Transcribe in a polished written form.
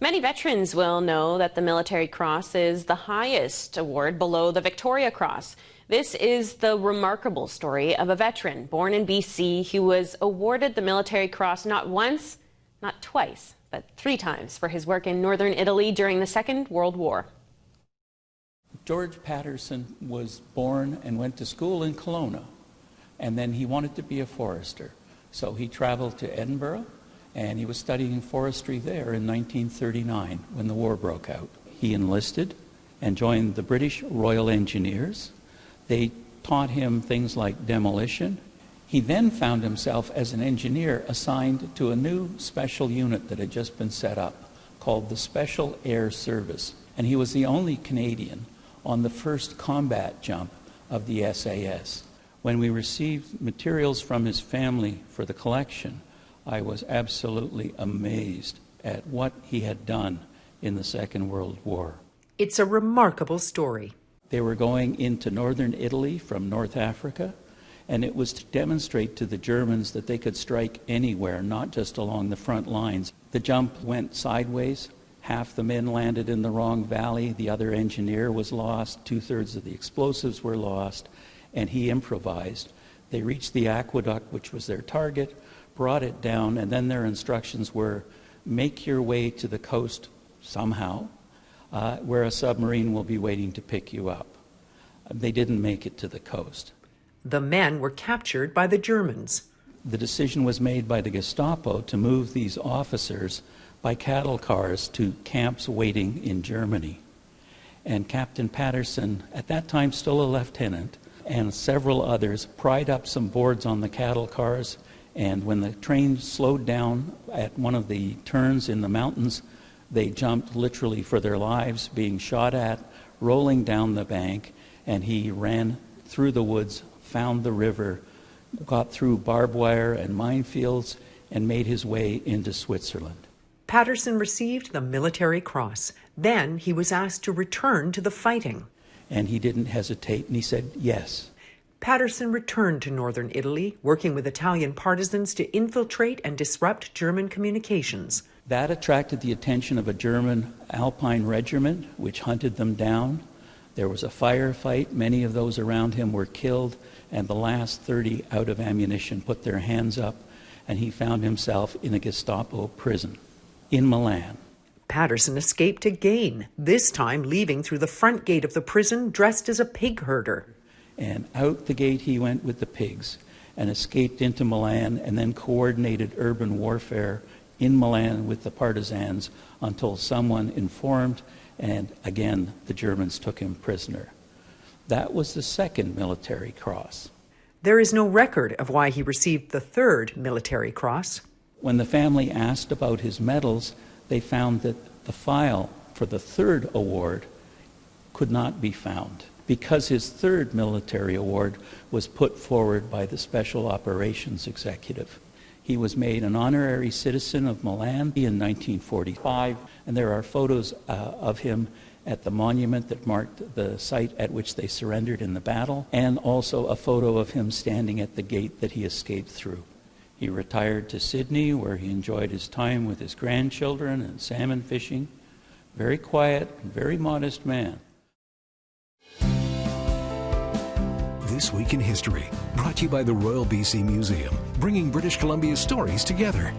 Many veterans will know that the Military Cross is the highest award below the Victoria Cross. This is the remarkable story of a veteran born in BC who was awarded the Military Cross not once, not twice, but 3 times for his work in northern Italy during the Second World War. George Paterson was born and went to school in Kelowna, and then he wanted to be a forester. So he traveled to Edinburgh, and he was studying forestry there in 1939 when the war broke out. He enlisted and joined the British Royal Engineers. They taught him things like demolition. He then found himself as an engineer assigned to a new special unit that had just been set up called the Special Air Service. And he was the only Canadian on the first combat jump of the SAS. When we received materials from his family for the collection, I was absolutely amazed at what he had done in the Second World War. It's a remarkable story. They were going into northern Italy from North Africa, and it was to demonstrate to the Germans that they could strike anywhere, not just along the front lines. The jump went sideways. Half the men landed in the wrong valley. The other engineer was lost. 2/3 of the explosives were lost, and he improvised. They reached the aqueduct, which was their target, brought it down, and then their instructions were, make your way to the coast somehow, where a submarine will be waiting to pick you up. They didn't make it to the coast. The men were captured by the Germans. The decision was made by the Gestapo to move these officers by cattle cars to camps waiting in Germany. And Captain Paterson, at that time still a lieutenant, and several others pried up some boards on the cattle cars, and when the train slowed down at one of the turns in the mountains, they jumped literally for their lives, being shot at, rolling down the bank, and he ran through the woods, found the river, got through barbed wire and minefields, and made his way into Switzerland. Paterson received the Military Cross. Then he was asked to return to the fighting. And he didn't hesitate, and he said yes. Paterson returned to northern Italy, working with Italian partisans to infiltrate and disrupt German communications. That attracted the attention of a German Alpine regiment, which hunted them down. There was a firefight. Many of those around him were killed, and the last 30 out of ammunition put their hands up, and he found himself in a Gestapo prison in Milan. Paterson escaped again, this time leaving through the front gate of the prison dressed as a pig herder. And out the gate he went with the pigs and escaped into Milan, and then coordinated urban warfare in Milan with the partisans until someone informed, and again the Germans took him prisoner. That was the second Military Cross. There is no record of why he received the third Military Cross. When the family asked about his medals, they found that the file for the third award could not be found, because his third military award was put forward by the Special Operations Executive. He was made an honorary citizen of Milan in 1945, and there are photos of him at the monument that marked the site at which they surrendered in the battle, and also a photo of him standing at the gate that he escaped through. He retired to Sydney, where he enjoyed his time with his grandchildren and salmon fishing. Very quiet, very modest man. This Week in History, brought to you by the Royal BC Museum, bringing British Columbia's stories together.